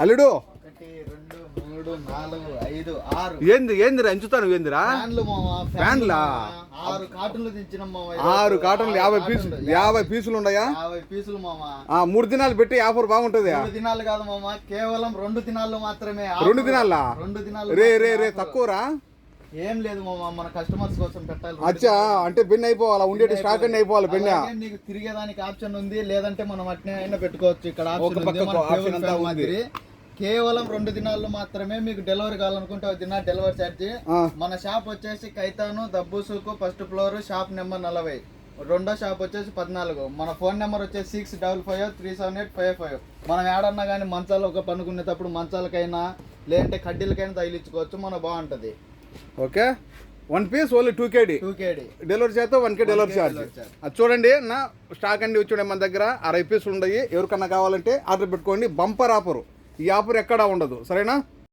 అల్లుడు 1 2 3 4 5 6 ఏందిరా ఎంచుతాను ఏందిరా ఫ్యాన్లా 6 కార్టన్లు తెచ్చినాం మామ 6 కార్టన్లు 50 పీసులు ఉన్నాయా 50 పీసులు మామ 3 దినాలు పెట్టి ఆఫర్ బాగుంటది 3 దినాలు కాదు మామ కేవలం 2 దినాలు మాత్రమే 2 దినాలా 2 దినాలు రే తక్కువరా ఏం లేదు మామ మన కస్టమర్స్ కోసం పెట్టాలి అచ్చా అంటే పెన్ అయిపోవాలా ఉండేటి స్టాక్ అన్ని అయిపోవాలి పెన్ నీకు తిరిగేదానికి ఆప్షన్ ఉంది లేదంటే మనం అట్నే అయినా పెట్టుకోవచ్చు ఇక్కడ ఆప్షన్ ఉంది కేవలం 2 దినాల్లో మాత్రమే మీకు డెలివరీ కావాలనుకుంటే ఒక దిన డెలివరీ ఛార్జ్ మన షాప్ వచ్చేసి కైతాను దబ్బుసుకు ఫస్ట్ ఫ్లోర్ షాప్ నెంబర్ 40 రెండో షాప్ వచ్చేసి 14 మన ఫోన్ నెంబర్ వచ్చేసి 65537855 మనం ఏడన్నా కానీ మంచాలు ఒక పనుకునేటప్పుడు మంచాలకైనా లేదంటే కడ్డీలకైనా తగిలించుకోవచ్చు మనకు బాగుంటది okay 1 piece only 2KD delivery చేస్తే 1K డెలివరీ ఛార్జ్ అది చూడండి నా స్టాక్ అండి వచ్చి మన దగ్గర 60 పీసులు ఉన్నాయి ఎవరికన్నా కావాలంటే ఆర్డర్ పెట్టుకోండి బంపర్ ఆఫర్ ఈ ఆఫర్ ఎక్కడా ఉండదు సరేనా